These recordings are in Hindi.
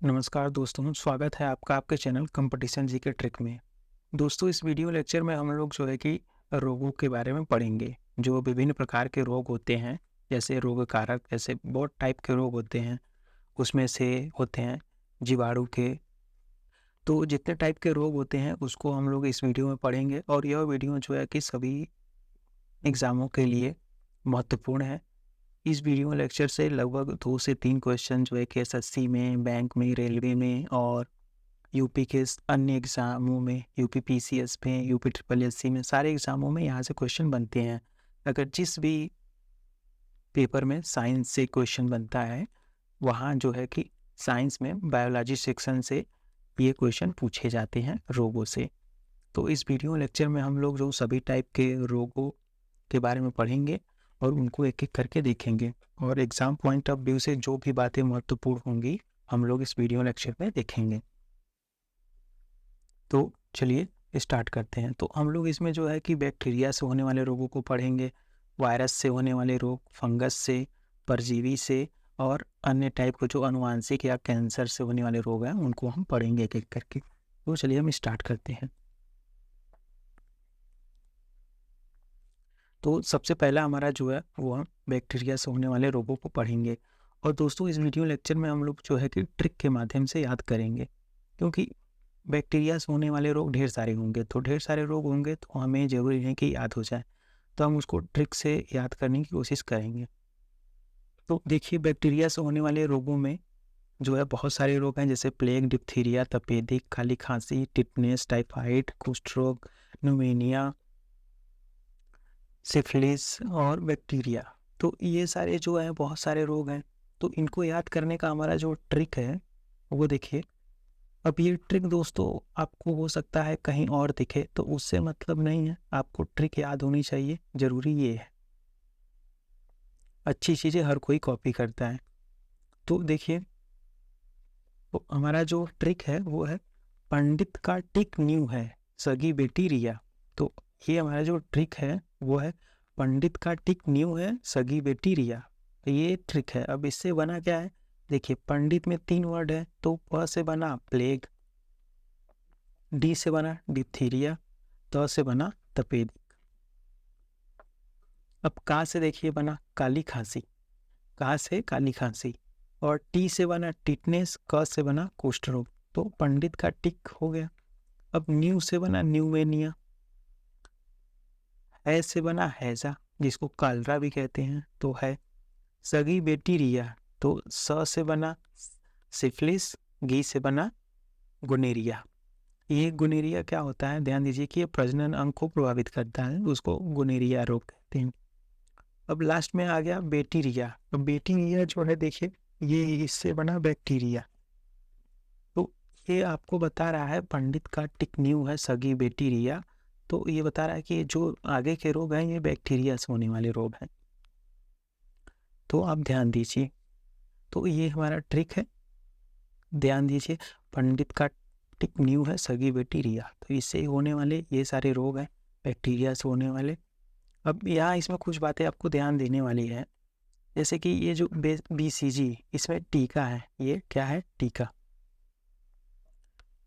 नमस्कार दोस्तों, स्वागत है आपका आपके चैनल कंपटीशन जीके ट्रिक में। दोस्तों, इस वीडियो लेक्चर में हम लोग जो है कि रोगों के बारे में पढ़ेंगे। जो विभिन्न प्रकार के रोग होते हैं, जैसे रोग कारक, जैसे बहुत टाइप के रोग होते हैं, उसमें से होते हैं जीवाणु के। तो जितने टाइप के रोग होते हैं उसको हम लोग इस वीडियो में पढ़ेंगे और यह वीडियो जो है कि सभी एग्ज़ामों के लिए महत्वपूर्ण है। इस वीडियो लेक्चर से लगभग 2 से 3 क्वेश्चन जो है कि एसएससी में, बैंक में, रेलवे में और यूपी के अन्य एग्ज़ामों में, यूपी पीसीएस में, यूपी ट्रिपल एससी में, सारे एग्ज़ामों में यहाँ से क्वेश्चन बनते हैं। अगर जिस भी पेपर में साइंस से क्वेश्चन बनता है, वहाँ जो है कि साइंस में बायोलॉजी सेक्शन से ये क्वेश्चन पूछे जाते हैं रोगों से। तो इस वीडियो लेक्चर में हम लोग जो सभी टाइप के रोगों के बारे में पढ़ेंगे और उनको एक-एक करके देखेंगे और एग्ज़ाम पॉइंट ऑफ व्यू से जो भी बातें महत्वपूर्ण होंगी, हम लोग इस वीडियो लेक्चर में देखेंगे। तो चलिए स्टार्ट करते हैं। तो हम लोग इसमें जो है कि बैक्टीरिया से होने वाले रोगों को पढ़ेंगे, वायरस से होने वाले रोग, फंगस से, परजीवी से और अन्य टाइप के जो आनुवांशिक या कैंसर से होने वाले रोग हैं, उनको हम पढ़ेंगे एक-एक करके। तो चलिए हम स्टार्ट करते हैं। तो सबसे पहला हमारा जो है वो हम बैक्टीरिया से होने वाले रोगों को पढ़ेंगे और दोस्तों इस वीडियो लेक्चर में हम लोग जो है कि ट्रिक के माध्यम से याद करेंगे, क्योंकि बैक्टीरिया से होने वाले रोग ढेर सारे होंगे। तो ढेर सारे रोग होंगे तो हमें ज़रूरी नहीं कि याद हो जाए, तो हम उसको ट्रिक से याद करने की कोशिश करेंगे। तो देखिए, बैक्टीरिया से होने वाले रोगों में जो है बहुत सारे रोग हैं, जैसे प्लेग, डिप्थीरिया, तपेदिक, काली खांसी, टिटनेस, टाइफाइड, कुष्ठ रोग, न्यूमोनिया, सिफिलिस और बैक्टीरिया। तो ये सारे जो हैं बहुत सारे रोग हैं। तो इनको याद करने का हमारा जो ट्रिक है वो देखिए। अब ये ट्रिक दोस्तों आपको हो सकता है कहीं और दिखे, तो उससे मतलब नहीं है, आपको ट्रिक याद होनी चाहिए, ज़रूरी ये है। अच्छी चीज़ें हर कोई कॉपी करता है। तो देखिए, तो हमारा जो ट्रिक है वो है पंडित का टिक न्यू है, सगी बेटी रिया। तो ये हमारा जो ट्रिक है वो है पंडित का टिक न्यू है, सगी बेटी रिया। तो ये ट्रिक है। अब इससे बना क्या है, देखिए पंडित में 3 वर्ड है, तो प से बना प्लेग, डी से बना डिप्थीरिया, त से बना तपेदिक। अब का से देखिए बना काली खांसी, का से काली खांसी और टी से बना टिटनेस, क से बना कुष्ठ रोग। तो पंडित का टिक हो गया। अब न्यू से बना न्यूमेनिया, है से बना हैजा, जिसको कालरा भी कहते हैं, तो है। सगी बेटी रिया, तो स से बना सिफिलिस, गी से बना गोनेरिया। ये गोनेरिया क्या होता है, ध्यान दीजिए कि ये प्रजनन अंग को प्रभावित करता है, उसको गोनेरिया रोग कहते हैं। अब लास्ट में आ गया बैक्टीरिया। तो बैक्टीरिया जो है देखिए, ये इससे बना बैक्टीरिया। तो ये आपको बता रहा है पंडित का टिक न्यू है, सगी बैक्टीरिया। तो ये बता रहा है कि जो आगे के रोग हैं ये बैक्टीरिया से होने वाले रोग हैं। तो आप ध्यान दीजिए। तो ये हमारा ट्रिक है, ध्यान दीजिए। पंडित का टिक न्यू है, सगी बैक्टीरिया, तो इससे होने वाले ये सारे रोग हैं, बैक्टीरिया से होने वाले। अब यहाँ इसमें कुछ बातें आपको ध्यान देने वाली है, जैसे कि ये जो बीसीजी, इसमें टीका है। ये क्या है, टीका।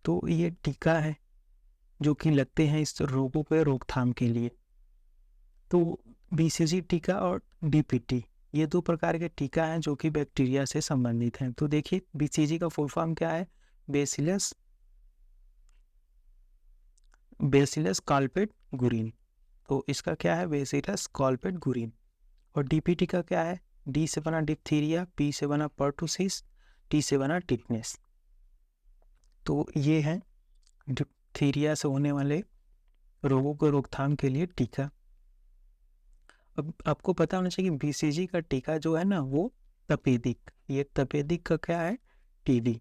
तो ये टीका है जो कि लगते हैं इस रोगों पे रोकथाम के लिए। तो बीसीजी टीका और डीपीटी, ये 2 प्रकार के टीका हैं जो कि बैक्टीरिया से संबंधित हैं। तो देखिए, बीसीजी का फुल फॉर्म क्या है, बेसिलस बेसिलस कॉल्पेट गुरिन। तो इसका क्या है, बेसिलस कॉल्पेट गुरिन। और डीपीटी का क्या है, डी से बना डिप्थीरिया, पी से बना पर्टुसिस, टी से बना टिटनेस। तो ये है डिप्थीरिया से होने वाले रोगों को रोकथाम के लिए टीका। अब आपको पता होना चाहिए कि बीसीजी का टीका जो है ना वो तपेदिक, ये तपेदिक का क्या है, टीबी,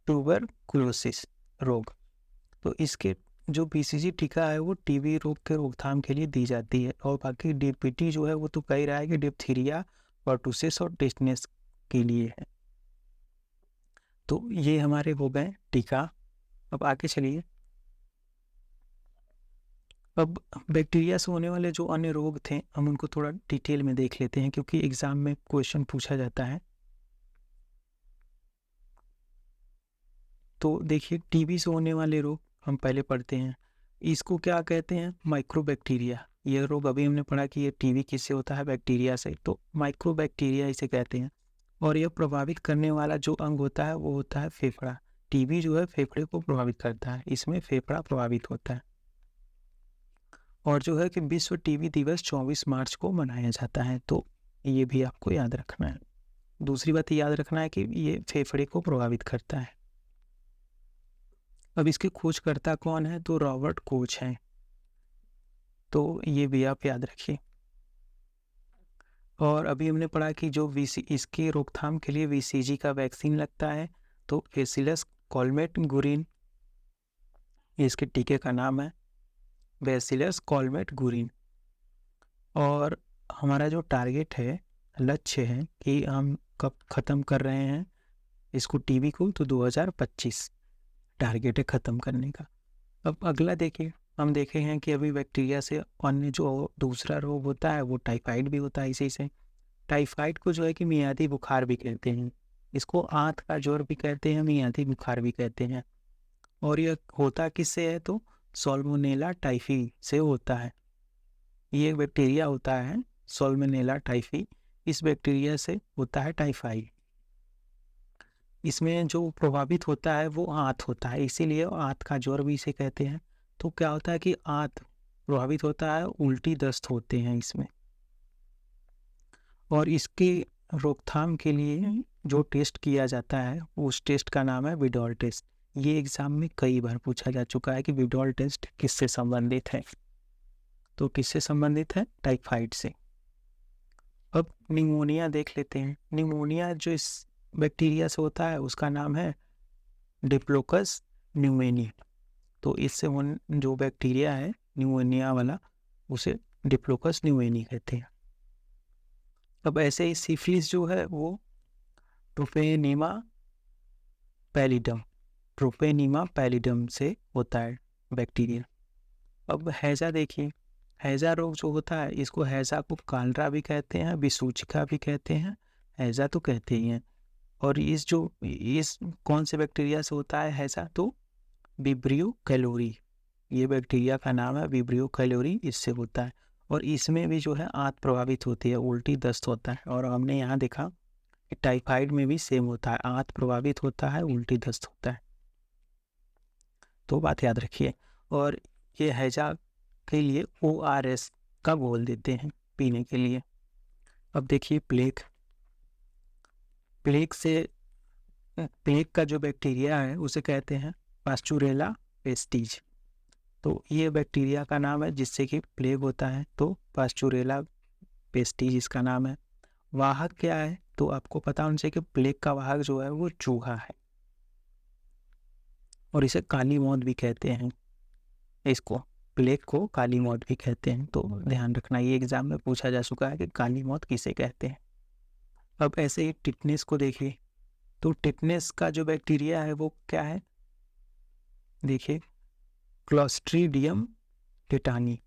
ट्यूबरकुलोसिस रोग। तो इसके जो बीसीजी टीका है वो टीबी रोग के रोकथाम के लिए दी जाती है। और बाकी डीपीटी जो है वो तो कह ही रहा है कि डिप्थीरिया, पर्टुसिस और टिटनेस के लिए है। तो ये हमारे हो गए टीका। अब आगे चलिए। अब बैक्टीरिया से होने वाले जो अन्य रोग थे हम उनको थोड़ा डिटेल में देख लेते हैं, क्योंकि एग्जाम में क्वेश्चन पूछा जाता है। तो देखिए टीबी से होने वाले रोग हम पहले पढ़ते हैं, इसको क्या कहते हैं? माइक्रोबैक्टीरिया। ये रोग अभी हमने पढ़ा कि ये टीबी किससे होता है? बैक्टीरिया से, तो माइक्रोबैक्टीरिया इसे कहते हैं। और यह प्रभावित करने वाला जो अंग होता है वो होता है फेफड़ा। टीबी जो है फेफड़े को प्रभावित करता है, इसमें फेफड़ा प्रभावित होता है। और जो है कि विश्व टीबी दिवस 24 मार्च को मनाया जाता है, तो ये भी आपको याद रखना है। दूसरी बात याद रखना है कि ये फेफड़े को प्रभावित करता है। अब इसके खोजकर्ता कौन है? तो रॉबर्ट कोच हैं, तो ये भी आप याद रखिए। और अभी हमने पढ़ा कि जो इसके रोकथाम के लिए बीसीजी का वैक्सीन लगता है, तो बैसिलस कॉलमेट गुरिन इसके टीके का नाम है, बैसिलस कॉलमेट गुरिन। और हमारा जो टारगेट है, लक्ष्य है कि हम कब ख़त्म कर रहे हैं इसको टीबी को, तो 2025 टारगेट है ख़त्म करने का। अब अगला देखिए, हम देखे हैं कि अभी बैक्टीरिया से अन्य जो दूसरा रोग होता है वो टाइफाइड भी होता है इसी से। टाइफाइड को जो है कि मियादी बुखार भी कहते हैं, इसको आंत का ज्वर भी कहते हैं, मियादी बुखार भी कहते हैं। और यह होता किससे है? तो सॉल्मोनेला टाइफी से होता है। ये एक बैक्टीरिया होता है सॉल्मोनेला टाइफी, इस बैक्टीरिया से होता है टाइफाइड। इसमें जो प्रभावित होता है वो आंत होता है, इसीलिए आंत का ज्वर भी इसे कहते हैं। तो क्या होता है कि आंत प्रभावित होता है, उल्टी दस्त होते हैं इसमें। और इसके रोकथाम के लिए जो टेस्ट किया जाता है उस टेस्ट का नाम है विडॉल टेस्ट। ये एग्जाम में कई बार पूछा जा चुका है कि विडॉल टेस्ट किससे संबंधित है, तो किससे संबंधित है? टाइफाइड से। अब निमोनिया देख लेते हैं। निमोनिया जो इस बैक्टीरिया से होता है उसका नाम है डिप्लोकस न्यूमोनिया। तो इससे जो बैक्टीरिया है निमोनिया वाला उसे डिप्लोकस न्यूमोनिया कहते हैं। अब ऐसे ही सिफिलिस जो है वो ट्रोपेनिमा पैलिडम से होता है बैक्टीरिया। अब हैजा देखिए, हैजा रोग जो होता है इसको हैजा को कालरा भी कहते हैं, विसूचिका भी कहते हैं, हैजा तो कहते ही हैं। और इस कौन से बैक्टीरिया से होता है हैजा? तो विब्रियो कैलोरी, ये बैक्टीरिया का नाम है विब्रियो कैलोरी, इससे होता है। और इसमें भी जो है आंत प्रभावित होती है, उल्टी दस्त होता है। और हमने यहाँ देखा कि टाइफाइड में भी सेम होता है, आंत प्रभावित होता है, उल्टी दस्त होता है। तो बात याद रखिए। और ये हैजा के लिए ORS का घोल देते हैं पीने के लिए। अब देखिए प्लेग का जो बैक्टीरिया है उसे कहते हैं पास्चुरेला पेस्टिज। तो ये बैक्टीरिया का नाम है जिससे कि प्लेग होता है, तो पास्चुरेला पेस्टिज इसका नाम है। वाहक क्या है? तो आपको पता होना चाहिए कि प्लेग का वाहक जो है वो चूहा है, और इसे काली मौत भी कहते हैं। इसको प्लेग को काली मौत भी कहते हैं, तो ध्यान रखना, ये एग्जाम में पूछा जा चुका है कि काली मौत किसे कहते हैं। अब ऐसे ही टिटनेस को देखिए, तो टिटनेस का जो बैक्टीरिया है वो क्या है? देखिए क्लोस्ट्रीडियम टेटानी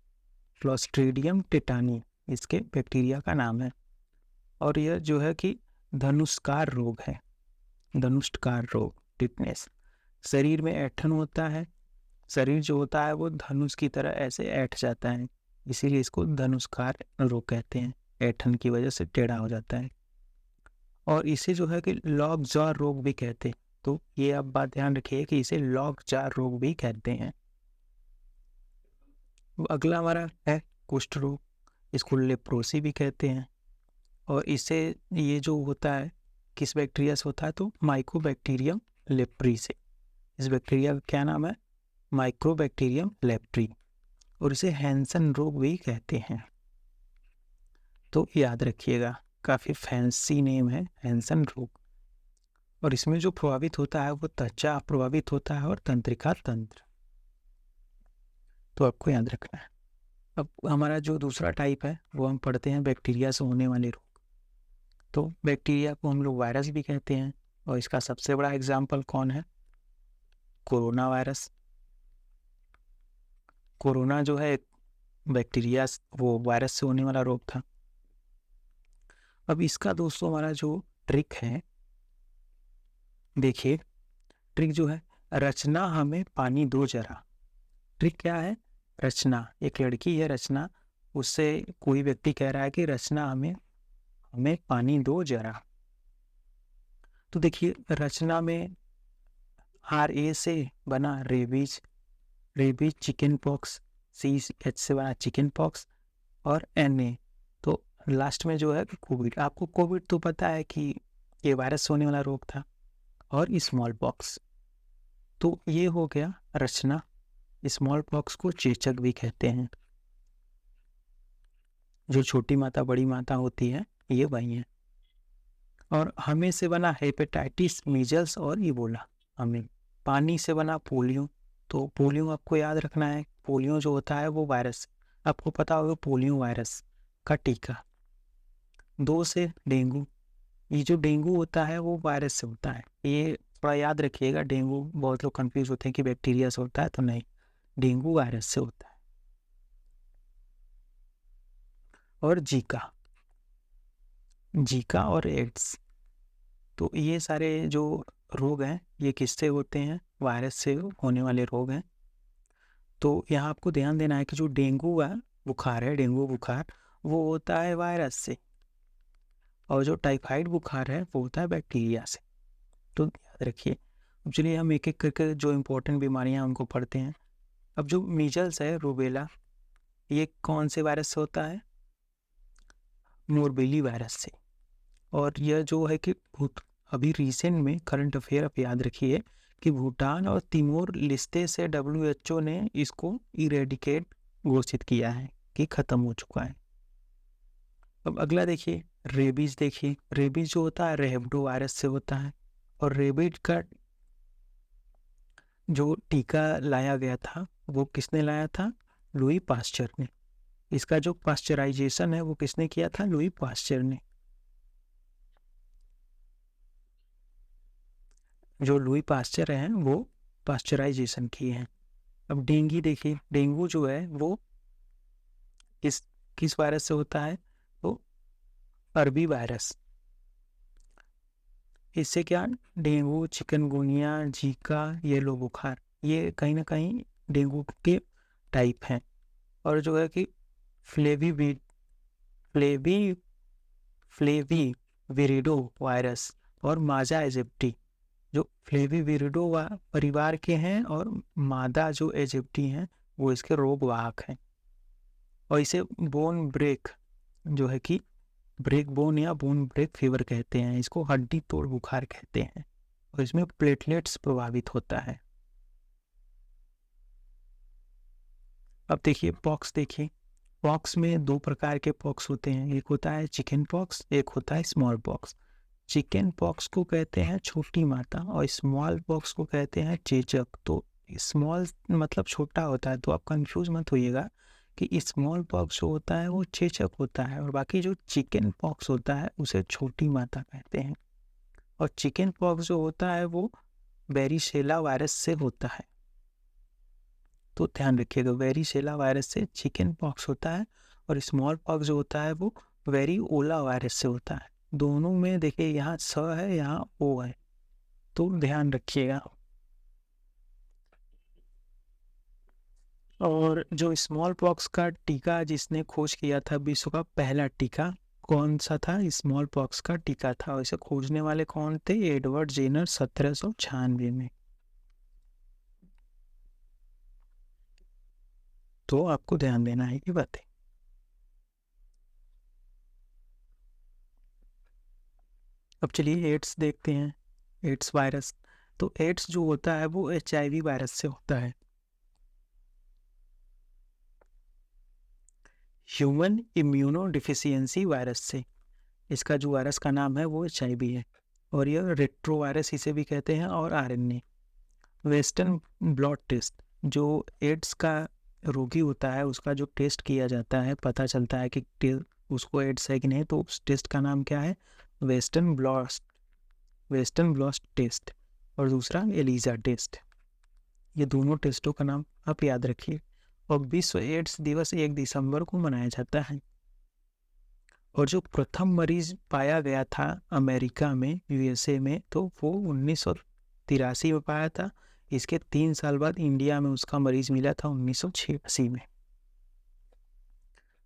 इसके बैक्टीरिया का नाम है। और यह जो है कि धनुष्कार रोग है, टिटनेस। शरीर में ऐंठन होता है, शरीर जो होता है वो धनुष की तरह ऐसे ऐंठ जाता है, इसीलिए इसको धनुष्कार रोग कहते हैं, ऐंठन की वजह से टेढ़ा हो जाता है। और इसे जो है कि लॉग जॉ रोग भी कहते हैं, तो ये आप बात ध्यान रखिए कि इसे लॉग जॉ रोग भी कहते हैं। अगला हमारा है कुष्ठ रोग, इसको लेप्रोसी भी कहते हैं। और इसे ये जो होता है किस बैक्टीरिया से होता है? तो माइकोबैक्टीरियम लेप्री से। इस बैक्टीरिया का क्या नाम है? Mycobacterium leprae. और इसे हैंसन रोग भी कहते हैं, तो याद रखिएगा, काफ़ी फैंसी नेम है हैंसन रोग। और इसमें जो प्रभावित होता है वो त्वचा प्रभावित होता है और तंत्रिका तंत्र, तो आपको याद रखना है। अब हमारा जो दूसरा टाइप है वो हम पढ़ते हैं बैक्टीरिया से होने वाले रोग। तो बैक्टीरिया को हम लोग वायरस भी कहते हैं, और इसका सबसे बड़ा एग्जाम्पल कौन है? Corona virus. कोरोना जो है बैक्टीरिया वो वायरस से होने वाला रोग था। अब इसका दोस्तों हमारा जो ट्रिक है, देखिए ट्रिक जो है रचना हमें पानी दो जरा। ट्रिक क्या है? रचना, एक लड़की है रचना, उससे कोई व्यक्ति कह रहा है कि रचना हमें हमें पानी दो जरा। तो देखिए रचना में RA से बना rabies, rabies chicken pox, CH से बना चिकन पॉक्स और NA तो लास्ट में जो है कोविड। आपको कोविड तो पता है कि ये वायरस होने वाला रोग था, और स्मॉल पॉक्स। तो ये हो गया रचना। स्मॉल पॉक्स को चेचक भी कहते हैं। जो छोटी माता बड़ी माता होती है ये वही है। और हमें से बना हेपेटाइटिस, मीजल्स और इबोला। हमें पानी से बना पोलियो। तो पोलियो आपको याद रखना है, पोलियो जो होता है वो वायरस, आपको पता होगा पोलियो वायरस का टीका। 2 से डेंगू, ये जो डेंगू होता है वो वायरस से होता है, ये थोड़ा याद रखिएगा। डेंगू बहुत लोग कंफ्यूज होते हैं कि बैक्टीरिया से होता है, तो नहीं, डेंगू वायरस से होता है। और जीका, जीका और एड्स, तो ये सारे जो रोग हैं ये किससे होते हैं? वायरस से होने वाले रोग हैं। तो यहाँ आपको ध्यान देना है कि जो डेंगू है बुखार है, डेंगू बुखार वो होता है वायरस से, और जो टाइफाइड बुखार है वो होता है बैक्टीरिया से। तो याद रखिए। अब चलिए हम एक एक करके जो इम्पोर्टेंट बीमारियां उनको पढ़ते हैं। अब जो मीजल्स है, रूबेला, ये कौन से वायरस से होता है? मोरबेली वायरस से। और यह जो है कि अभी रिसेंट में करंट अफेयर आप याद रखिए कि भूटान और तिमोर लिस्ते से WHO ने इसको इरेडिकेट घोषित किया है कि खत्म हो चुका है। अब अगला देखिए रेबीज। देखिए रेबीज जो होता है रेबडो वायरस से होता है, और रेबीज का जो टीका लाया गया था वो किसने लाया था? लुई पास्चर ने। इसका जो पास्चराइजेशन है वो किसने किया था? लुई पास्चर ने। जो लुई पास्चर हैं वो पास्चराइजेशन किए हैं। अब डेंगू देखिए, डेंगू जो है वो किस किस वायरस से होता है? वो अरबी वायरस। इससे क्या, डेंगू, चिकनगुनिया, जीका, येलो बुखार, ये कहीं ना कहीं डेंगू के टाइप हैं। और जो है कि फ्लेवी फ्लेवी फ्लेवी विरिडो वायरस और माजा इजिप्टी, जो फ्लेवी विरिडो परिवार के हैं, और मादा जो इजिप्टी हैं वो इसके रोग वाहक हैं। और इसे बोन ब्रेक, जो है कि ब्रेक बोन या बोन ब्रेक फीवर कहते हैं, इसको हड्डी तोड़ बुखार कहते हैं, और इसमें प्लेटलेट्स प्रभावित होता है। अब देखिए पॉक्स। देखिए पॉक्स में 2 प्रकार के पॉक्स होते हैं, एक होता है चिकन पॉक्स, एक होता है स्मॉल पॉक्स। चिकन पॉक्स को कहते हैं छोटी माता, और स्मॉल पॉक्स को कहते हैं चेचक। तो स्मॉल मतलब छोटा होता है, तो आप कंफ्यूज मत होइएगा कि स्मॉल पॉक्स जो होता है वो चेचक होता है, और बाकी जो चिकन पॉक्स होता है उसे छोटी माता कहते हैं। और चिकन पॉक्स जो होता है वो वेरिशेला वायरस से होता है। तो ध्यान रखिएगा, वेरिशेला वायरस से चिकन पॉक्स होता है, और स्मॉल पॉक्स जो होता है वो वेरिओला वायरस से होता है। दोनों में देखिए यहाँ स है, यहाँ ओ है, तो ध्यान रखिएगा। और जो स्मॉल पॉक्स का टीका जिसने खोज किया था, विश्व का पहला टीका कौन सा था? स्मॉल पॉक्स का टीका था, और इसे खोजने वाले कौन थे? एडवर्ड जेनर 1796 में। तो आपको ध्यान देना है कि बातें। अब चलिए एड्स देखते हैं, एड्स वायरस। तो एड्स जो होता है वो HIV वायरस से होता है, ह्यूमन इम्यूनो डिफिशियंसी वायरस से। इसका जो वायरस का नाम है वो HIV है, और यह रेट्रो वायरस इसे भी कहते हैं, और RNA। वेस्टर्न ब्लॉट टेस्ट, जो एड्स का रोगी होता है उसका जो टेस्ट किया जाता है, पता चलता है कि उसको एड्स है कि नहीं, तो उस टेस्ट का नाम क्या है? Western blot test. और दूसरा एलिजा टेस्ट। ये दोनों टेस्टों का नाम आप याद रखिए। और विश्व एड्स दिवस 1 दिसंबर को मनाया जाता है। और जो प्रथम मरीज पाया गया था अमेरिका में, USA में, तो वो 1983 में पाया था। इसके 3 साल बाद इंडिया में उसका मरीज मिला था 1986 में।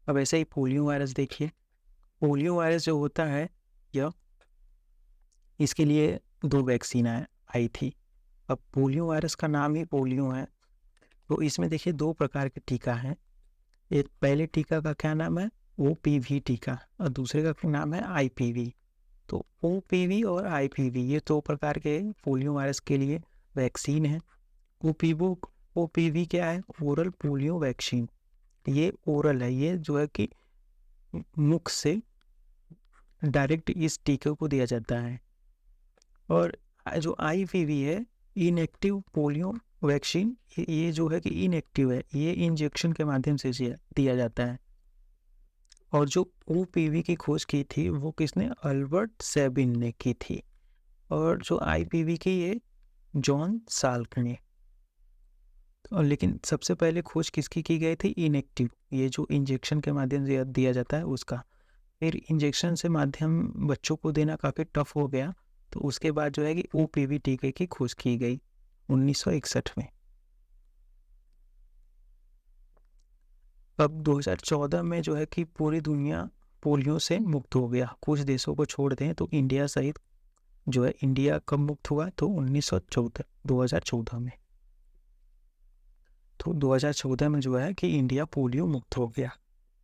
अब ऐसे ही पोलियो वायरस देखिए, पोलियो वायरस जो होता है यह इसके लिए 2 वैक्सीन आई थी। अब पोलियो वायरस का नाम ही पोलियो है, तो इसमें देखिए 2 प्रकार के टीका हैं। एक पहले टीका का क्या नाम है, OPV टीका, और दूसरे का नाम है IPV। तो OPV और IPV ये 2 प्रकार के पोलियो वायरस के लिए वैक्सीन है। OPV क्या है, ओरल पोलियो वैक्सीन। ये ओरल है, ये जो है कि मुख से डायरेक्ट इस टीके को दिया जाता है। और जो IPV है, इनएक्टिव पोलियो वैक्सीन, ये जो है कि इनएक्टिव है, ये इंजेक्शन के माध्यम से दिया जाता है। और जो OPV की खोज की थी वो किसने, अल्बर्ट सेबिन ने की थी। और जो IPV की ये जॉन साल्क ने। और लेकिन सबसे पहले खोज किसकी की गई थी, इनएक्टिव, ये जो इंजेक्शन के माध्यम से दिया जाता है उसका। फिर इंजेक्शन से माध्यम बच्चों को देना काफ़ी टफ हो गया, तो उसके बाद जो है कि OPV टीके की खोज की गई 1961 में। अब 2014 में जो है कि पूरी दुनिया पोलियो से मुक्त हो गया। कुछ देशों को छोड़ दें तो इंडिया सहित जो है, इंडिया कब मुक्त हुआ, तो 2014 में। तो 2014 में जो है कि इंडिया पोलियो मुक्त हो गया।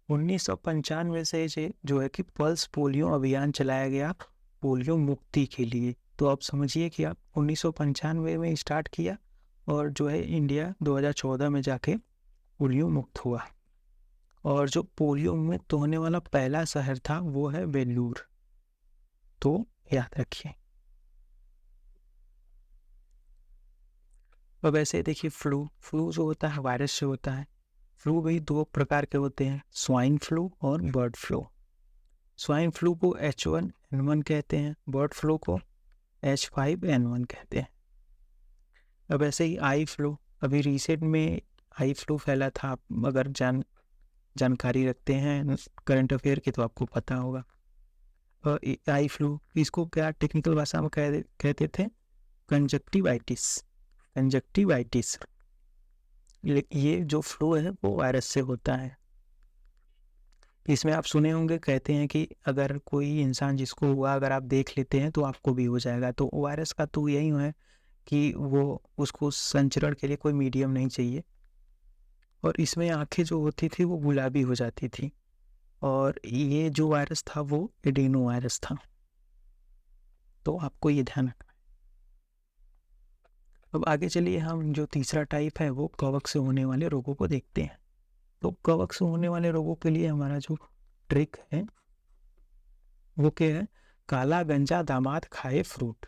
1995 से जो है कि पल्स पोलियो अभियान चलाया गया पोलियो मुक्ति के लिए। तो आप समझिए कि आप 1995 में स्टार्ट किया और जो है इंडिया 2014 में जाके पोलियो मुक्त हुआ। और जो पोलियो मुक्त होने वाला पहला शहर था वो है वेल्लूर, तो याद रखिए। अब ऐसे देखिए फ्लू जो होता है वायरस से होता है। फ्लू भी 2 प्रकार के होते हैं, स्वाइन फ्लू और बर्ड फ्लू। स्वाइन फ्लू को H1N1 कहते हैं, बर्ड फ्लू को H5N1 कहते हैं। अब ऐसे ही आई फ्लू, अभी रिसेंट में आई फ्लू फैला था। आप अगर जानकारी रखते हैं करंट अफेयर की तो आपको पता होगा। आई फ्लू, इसको क्या टेक्निकल भाषा में कहते थे, कंजक्टिवाइटिस। ये जो फ्लू है वो वायरस से होता है। इसमें आप सुने होंगे, कहते हैं कि अगर कोई इंसान जिसको हुआ अगर आप देख लेते हैं तो आपको भी हो जाएगा। तो वायरस का तो यही है कि वो उसको संचरण के लिए कोई मीडियम नहीं चाहिए। और इसमें आंखें जो होती थी वो गुलाबी हो जाती थी। और ये जो वायरस था वो एडेनो वायरस था, तो आपको ये ध्यान रखना है। अब आगे चलिए, हम जो तीसरा टाइप है वो कवक से होने वाले रोगों को देखते हैं। तो कवक से होने वाले रोगों के लिए हमारा जो ट्रिक है वो क्या है, काला गंजा दामाद खाए फ्रूट।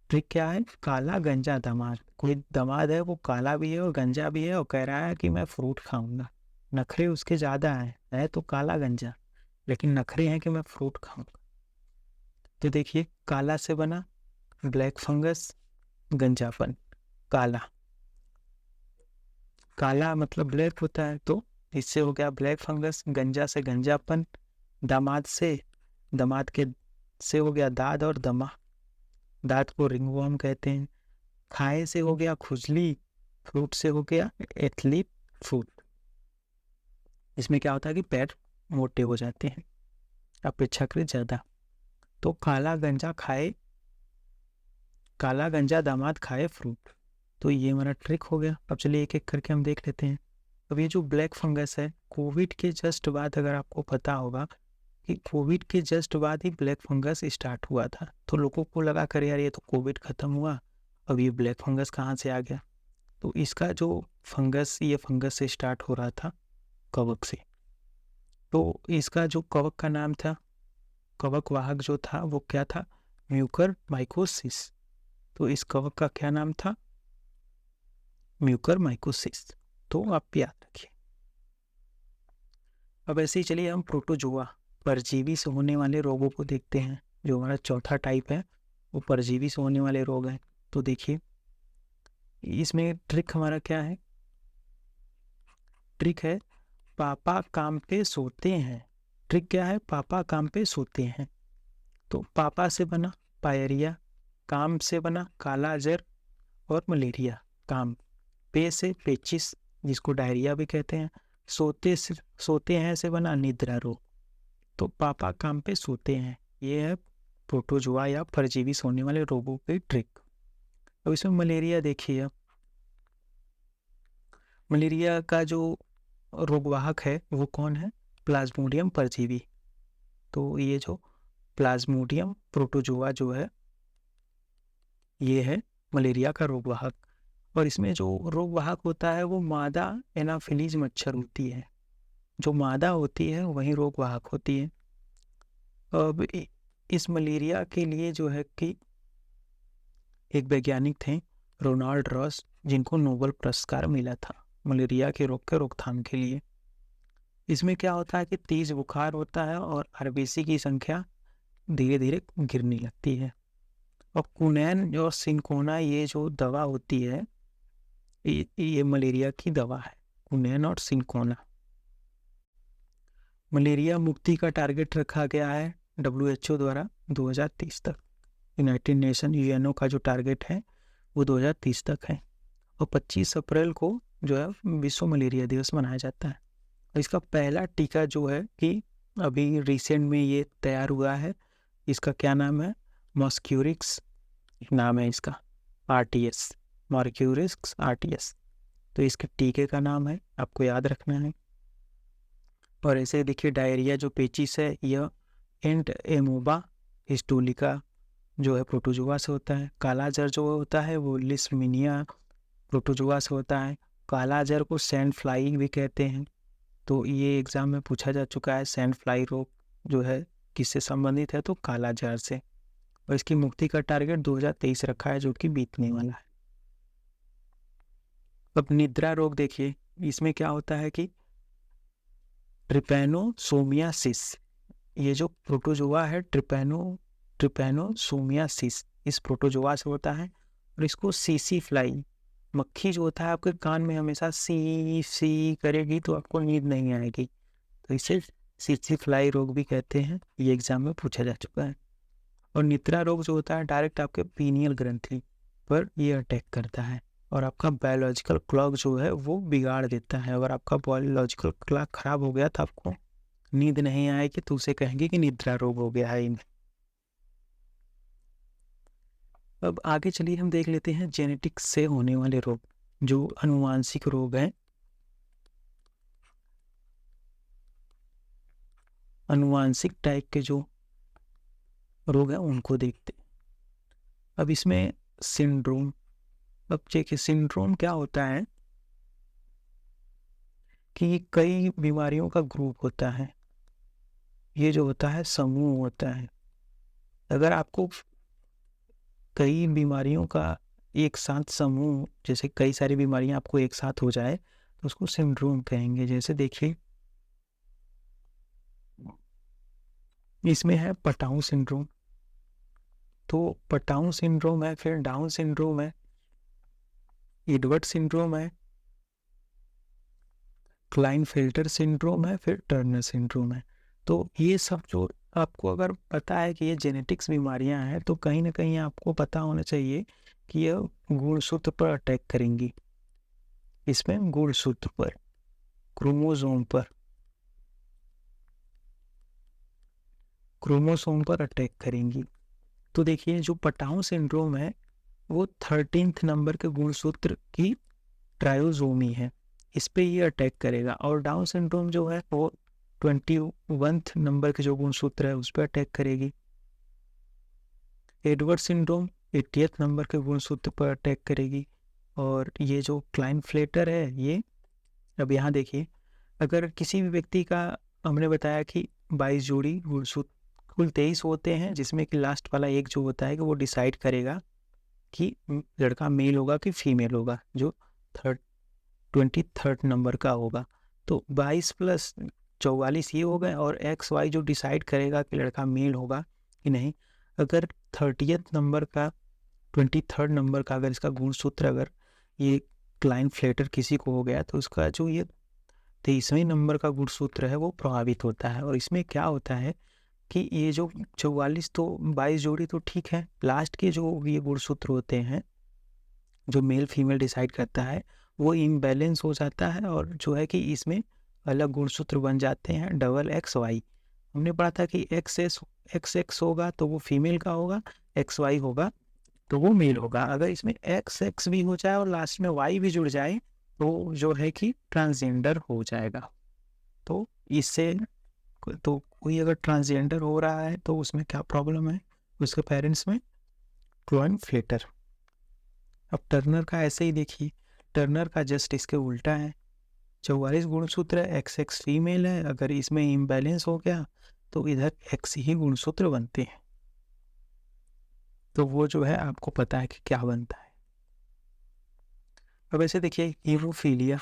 ट्रिक क्या है, काला गंजा दामाद, कोई दामाद है वो काला भी है और गंजा भी है और कह रहा है कि मैं फ्रूट खाऊंगा। नखरे उसके ज़्यादा है तो काला गंजा, लेकिन नखरे हैं कि मैं फ्रूट खाऊंगा। तो देखिए, काला से बना ब्लैक फंगस, गंजापन। काला मतलब ब्लैक होता है, तो इससे हो गया ब्लैक फंगस। गंजा से गंजापन, दामाद के से हो गया दाद और दमा, दाद को रिंगवर्म कहते हैं। खाए से हो गया खुजली, फ्रूट से हो गया एथलीट फूट। इसमें क्या होता है कि पैर मोटे हो जाते हैं अपेक्षाकृत ज़्यादा। तो काला गंजा दामाद खाए फ्रूट, तो ये हमारा ट्रिक हो गया। अब चलिए एक एक करके हम देख लेते हैं। अब ये जो ब्लैक फंगस है, कोविड के जस्ट बाद, अगर आपको पता होगा कि कोविड के जस्ट बाद ही ब्लैक फंगस स्टार्ट हुआ था, तो लोगों को लगा कर यार ये तो कोविड ख़त्म हुआ, अब ये ब्लैक फंगस कहाँ से आ गया। तो इसका जो ये फंगस से स्टार्ट हो रहा था कवक से। तो इसका जो कवक का नाम था, कवक वाहक जो था वो क्या था, म्यूकर माइकोसिस। तो इस कवक का क्या नाम था, म्यूकर माइकोसिस। तो आप याद रखिए। अब ऐसे ही चलिए हम प्रोटोजोआ, परजीवी से होने वाले रोगों को देखते हैं। जो हमारा चौथा टाइप है वो परजीवी से होने वाले रोग हैं। तो देखिए, इसमें ट्रिक हमारा क्या है, ट्रिक है पापा काम पे सोते हैं। ट्रिक क्या है, पापा काम पे सोते हैं। तो पापा से बना पायरिया, काम से बना काला अजर और मलेरिया। काम, पे से पेचिस जिसको डायरिया भी कहते हैं। सोते हैं से बना निद्रा रोग। तो पापा काम पे सोते हैं, ये है प्रोटोजोआ या परजीवी सोने वाले रोगों की ट्रिक। अब इसमें मलेरिया देखिए, अब मलेरिया का जो रोगवाहक है वो कौन है? प्लाज्मोडियम परजीवी। तो ये जो प्लाज्मोडियम प्रोटोजोआ जो है ये है मलेरिया का रोगवाहक। और इसमें जो रोगवाहक होता है वो मादा एनाफिलीज मच्छर होती है। जो मादा होती है वही रोगवाहक होती है। अब इस मलेरिया के लिए जो है कि एक वैज्ञानिक थे रोनाल्ड रॉस, जिनको नोबेल पुरस्कार मिला था मलेरिया के रोग के रोकथाम के लिए। इसमें क्या होता है कि तेज बुखार होता है और आरबीसी की संख्या धीरे धीरे गिरने लगती है। और कुनैन और सिनकोना ये जो दवा होती है ये मलेरिया की दवा है, कुनैन और सिनकोना। मलेरिया मुक्ति का टारगेट रखा गया है WHO द्वारा 2030 तक। यूनाइटेड नेशन यूएनओ का जो टारगेट है वो 2030 तक है। और 25 अप्रैल को जो है विश्व मलेरिया दिवस मनाया जाता है। और इसका पहला टीका जो है कि अभी रिसेंट में ये तैयार हुआ है, इसका क्या नाम है? मॉस्क्यूरिक्स नाम है इसका, RTS, मॉर्क्यूरिक्स RTS। तो इसके टीके का नाम है, आपको याद रखना है। और ऐसे देखिए डायरिया जो पेचिस है यह एंट एमोबा हिस्टोलिका जो है प्रोटोजोआ से होता है। काला जर जो होता है वो लिस्टमिनिया प्रोटोजोआ से होता है। काला जर को सैंड फ्लाई भी कहते हैं। तो ये एग्जाम में पूछा जा चुका है, सैंड फ्लाई रोग जो है किससे संबंधित है? तो काला जार से। और इसकी मुक्ति का टारगेट 2023 रखा है जो कि बीतने वाला है। अब निद्रा रोग देखिए, इसमें क्या होता है कि ट्रिपैनोसोमियासिस, ये जो प्रोटोजोआ है ट्रिपैनोसोमियासिस इस प्रोटोजोआ से होता है। और इसको सीसी फ्लाई, मक्खी जो होता है आपके कान में हमेशा सी सी करेगी तो आपको नींद नहीं आएगी, तो इसे सीसी फ्लाई रोग भी कहते हैं। ये एग्जाम में पूछा जा चुका है। और निद्रा रोग जो होता है डायरेक्ट आपके पीनियल ग्रंथि पर ये अटैक करता है और आपका बायोलॉजिकल क्लॉक जो है वो बिगाड़ देता है। अगर आपका बायोलॉजिकल क्लॉक खराब हो गया तो आपको नींद नहीं आएगी, तो उसे कहेंगे कि निद्रा रोग हो गया है इनमें। अब आगे चलिए हम देख लेते हैं जेनेटिक्स से होने वाले रोग, जो अनुवांशिक रोग हैं। अनुवांशिक टाइप के जो रोग हैं उनको देखते हैं। अब इसमें सिंड्रोम, अब देखिए सिंड्रोम क्या होता है कि कई बीमारियों का ग्रुप होता है। ये जो होता है समूह होता है। अगर आपको कई बीमारियों का एक साथ समूह, जैसे कई सारी बीमारियां आपको एक साथ हो जाए तो उसको सिंड्रोम कहेंगे। जैसे देखिए इसमें है पटाऊ सिंड्रोम, तो पटाऊ सिंड्रोम है, फिर डाउन सिंड्रोम है, एडवर्ड सिंड्रोम है, क्लाइनफेल्टर सिंड्रोम है, फिर टर्नर सिंड्रोम है। तो ये सब जो आपको अगर पता है कि ये जेनेटिक्स बीमारियां हैं तो कहीं ना कहीं आपको पता होना चाहिए कि ये गुणसूत्र पर अटैक करेंगी। इसमें गुणसूत्र पर, क्रोमोसोम पर अटैक करेंगी। तो देखिए जो पटाऊ सिंड्रोम है वो 13th नंबर के गुणसूत्र की ट्रायोजोमी है, इस पे ये अटैक करेगा। और डाउन सिंड्रोम जो है वो 21th नंबर के जो गुणसूत्र है उस पर अटैक करेगी। एडवर्ड सिंड्रोम 80th नंबर के गुणसूत्र पर अटैक करेगी। और ये जो क्लाइनफ्लेटर है ये, अब यहाँ देखिए अगर किसी भी व्यक्ति का, हमने बताया कि 22 जोड़ी गुणसूत्र कुल 23 होते हैं, जिसमें कि लास्ट वाला एक जो होता है कि वो डिसाइड करेगा कि लड़का मेल होगा कि फीमेल होगा, जो 23rd नंबर का होगा। तो 22 प्लस 44 ये हो गए, और XY जो डिसाइड करेगा कि लड़का मेल होगा कि नहीं। अगर 30th नंबर का 23rd नंबर का अगर इसका गुणसूत्र अगर ये क्लाइनफ्लेटर किसी को हो गया तो उसका जो ये 23वें नंबर का गुणसूत्र है वो प्रभावित होता है। और इसमें क्या होता है कि ये जो 44 तो 22 जोड़ी तो ठीक है, लास्ट के जो ये गुणसूत्र होते हैं जो मेल फीमेल डिसाइड करता है वो इम्बैलेंस हो जाता है और जो है कि इसमें अलग गुणसूत्र बन जाते हैं डबल एक्स वाई। हमने पढ़ा था कि एक्स एक्स होगा तो वो फीमेल का होगा, एक्स वाई होगा तो वो मेल होगा। अगर इसमें एक्स एक्स भी हो जाए और लास्ट में वाई भी जुड़ जाए तो जो है कि ट्रांसजेंडर हो जाएगा। तो इससे तो कोई अगर ट्रांसजेंडर हो रहा है तो उसमें क्या प्रॉब्लम है, उसके पेरेंट्स में क्लोइनफ्लेटर। अब टर्नर का ऐसे ही देखिए, टर्नर का जस्ट इसके उल्टा है। 44 गुणसूत्र है, एक्स एक्स फीमेल है, अगर इसमें इम्बैलेंस हो गया तो इधर एक्स ही गुणसूत्र बनते हैं। तो वो जो है आपको पता है कि क्या बनता है। अब ऐसे देखिए हीमोफीलिया,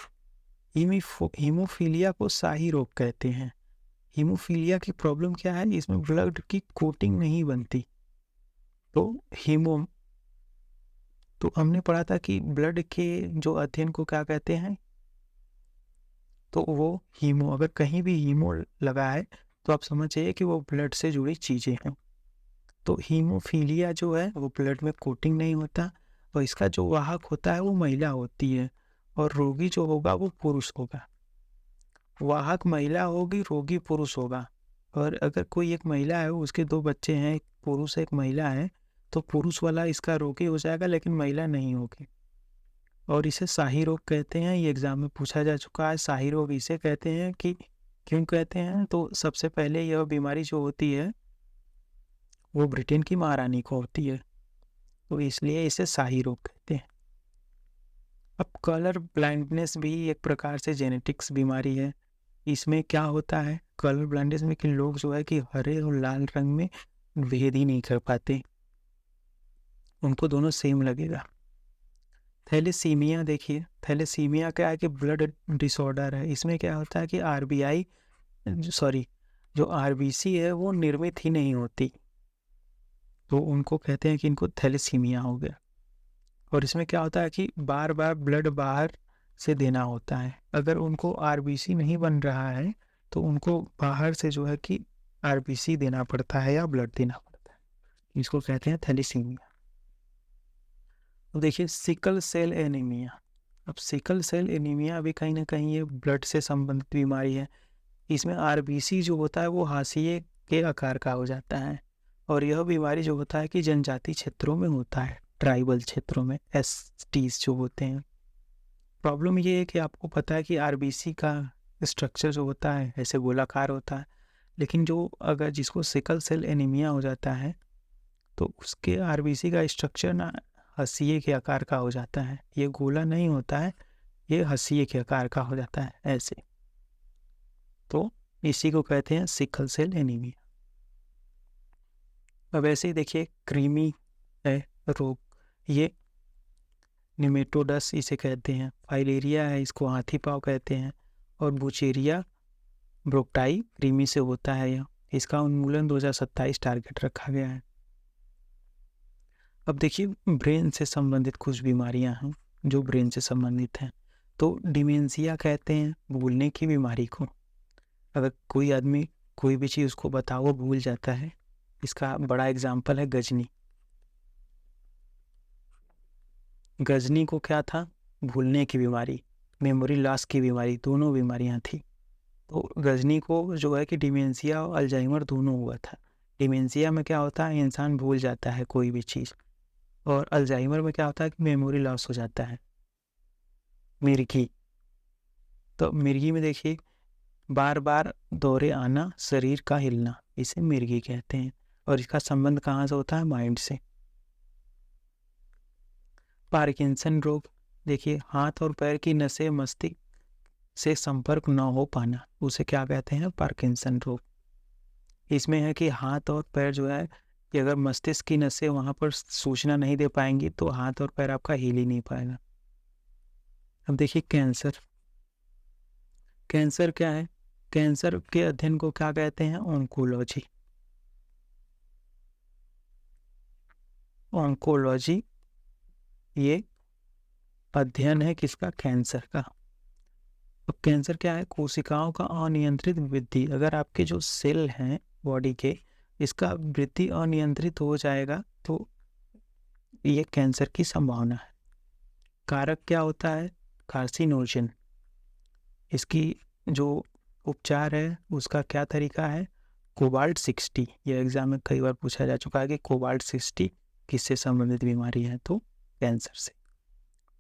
हीमोफीलिया को शाही रोग कहते हैं। हीमोफीलिया की प्रॉब्लम क्या है, इसमें ब्लड की कोटिंग नहीं बनती। तो तो हमने पढ़ा था कि ब्लड के जो अध्ययन को क्या कहते हैं, तो वो हीमो, अगर कहीं भी हीमो लगा है तो आप समझ जाइए कि वो ब्लड से जुड़ी चीज़ें हैं। तो हीमोफीलिया जो है वो ब्लड में कोटिंग नहीं होता और इसका जो वाहक होता है वो महिला होती है और रोगी जो होगा वो पुरुष होगा। वाहक महिला होगी, रोगी पुरुष होगा। और अगर कोई एक महिला है, उसके 2 बच्चे हैं, एक पुरुष एक महिला है, तो पुरुष वाला इसका रोगी हो जाएगा लेकिन महिला नहीं होगी। और इसे शाही रोग कहते हैं, ये एग्जाम में पूछा जा चुका है। शाही रोग इसे कहते हैं कि क्यों कहते हैं, तो सबसे पहले यह बीमारी जो होती है वो ब्रिटेन की महारानी को होती है, तो इसलिए इसे शाही रोग कहते हैं। अब कलर ब्लाइंडनेस भी एक प्रकार से जेनेटिक्स बीमारी है। इसमें क्या होता है कलर ब्लाइंडनेस में कि लोग जो है कि हरे और लाल रंग में भेद ही नहीं कर पाते, उनको दोनों सेम लगेगा। थैलेसीमिया देखिए, थैलेसीमिया क्या है कि ब्लड डिसऑर्डर है। इसमें क्या होता है कि जो आरबीसी है वो निर्मित ही नहीं होती, तो उनको कहते हैं कि इनको थैलेसीमिया हो गया। और इसमें क्या होता है कि बार बार ब्लड बाहर से देना होता है। अगर उनको आरबीसी नहीं बन रहा है तो उनको बाहर से जो है कि आरबीसी देना पड़ता है या ब्लड देना पड़ता है, इसको कहते हैं थैलेसीमिया। तो देखिए सिकल सेल एनीमिया। अब सिकल सेल एनीमिया भी कहीं ना कहीं ये ब्लड से संबंधित बीमारी है। इसमें आरबीसी जो होता है वो हाशिए के आकार का हो जाता है और यह बीमारी जो होता है कि जनजाति क्षेत्रों में होता है, ट्राइबल क्षेत्रों में एसटीज जो होते हैं। प्रॉब्लम ये है कि आपको पता है कि आरबीसी का स्ट्रक्चर जो होता है ऐसे गोलाकार होता है, लेकिन जो अगर जिसको सिकल सेल एनीमिया हो जाता है तो उसके आरबीसी का स्ट्रक्चर ना हंसिए के आकार का हो जाता है। ये गोला नहीं होता है, ये हंसिए के आकार का हो जाता है ऐसे। तो इसी को कहते हैं सिकल सेल एनीमिया। अब ऐसे ही देखिए क्रीमी है रोग, ये निमेटोडस इसे कहते हैं। फाइलेरिया है, इसको हाथी पाँव कहते हैं। और बुचेरिया ब्रोक्टाई क्रीमी से होता है यह, इसका उन्मूलन 2027 टारगेट रखा गया है। अब देखिए ब्रेन से संबंधित कुछ बीमारियां हैं जो ब्रेन से संबंधित हैं। तो डिमेंशिया कहते हैं भूलने की बीमारी को। अगर कोई आदमी कोई भी चीज़ उसको बताओ वो भूल जाता है, इसका बड़ा एग्जाम्पल है गजनी। गजनी को क्या था, भूलने की बीमारी, मेमोरी लॉस की बीमारी, दोनों बीमारियां थी। तो गजनी को जो है कि डिमेंशिया और अल्जाइमर दोनों हुआ था। डिमेंशिया में क्या होता है, इंसान भूल जाता है कोई भी चीज़, और अल्जाइमर में क्या होता है कि मेमोरी लॉस हो जाता है। मिर्गी, तो मिर्गी में देखिए बार बार दौरे आना, शरीर का हिलना, इसे मिर्गी कहते हैं और इसका संबंध कहाँ से होता है, माइंड से। पार्किंसन रोग, देखिए हाथ और पैर की नसें मस्तिष्क से संपर्क न हो पाना, उसे क्या कहते हैं, पार्किंसन रोग। इसमें है कि हाथ और पैर जो है कि अगर मस्तिष्क की नसें वहाँ पर सूचना नहीं दे पाएंगी तो हाथ और पैर आपका हिल ही नहीं पाएगा। अब देखिए कैंसर, कैंसर क्या है, कैंसर के अध्ययन को क्या कहते हैं, ऑन्कोलॉजी। ऑन्कोलॉजी ये अध्ययन है किसका, कैंसर का। अब कैंसर क्या है, कोशिकाओं का अनियंत्रित वृद्धि। अगर आपके जो सेल हैं बॉडी के, इसका वृद्धि अनियंत्रित हो जाएगा तो ये कैंसर की संभावना है। कारक क्या होता है? कार्सिनोजन। इसकी जो उपचार है उसका क्या तरीका है? कोबाल्ट 60। यह एग्जाम में कई बार पूछा जा चुका है कि कोबाल्ट 60 किससे संबंधित बीमारी है? तो कैंसर से।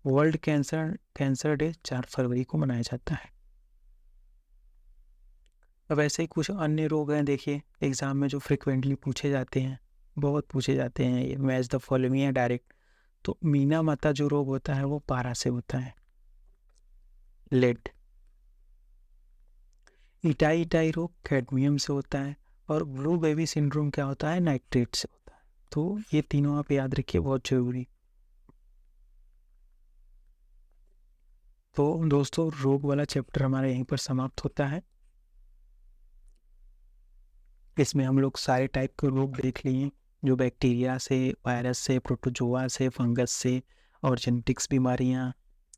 वर्ल्ड कैंसर डे 4 फरवरी को मनाया जाता है। अब ऐसे ही कुछ अन्य रोग हैं, देखिए एग्जाम में जो फ्रिक्वेंटली पूछे जाते हैं, बहुत पूछे जाते हैं, ये मैच द फॉलोइंग है डायरेक्ट। तो मीना माता जो रोग होता है वो पारा से होता है, लेड। इटाई इटाई रोग कैडमियम से होता है। और ब्लू बेबी सिंड्रोम क्या होता है? नाइट्रेट से होता है। तो ये तीनों आप याद रखिए, बहुत जरूरी। तो दोस्तों रोग वाला चैप्टर हमारा यहीं पर समाप्त होता है। इसमें हम लोग सारे टाइप के रोग देख लिए, जो बैक्टीरिया से, वायरस से, प्रोटोजोआ से, फंगस से, और जेनेटिक्स बीमारियां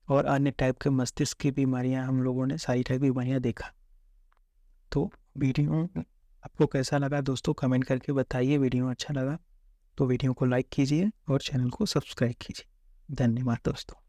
और अन्य टाइप के मस्तिष्क की बीमारियां, हम लोगों ने सारी टाइप की बीमारियां देखा। तो वीडियो आपको कैसा लगा दोस्तों, कमेंट करके बताइए। वीडियो अच्छा लगा तो वीडियो को लाइक कीजिए और चैनल को सब्सक्राइब कीजिए। धन्यवाद दोस्तों।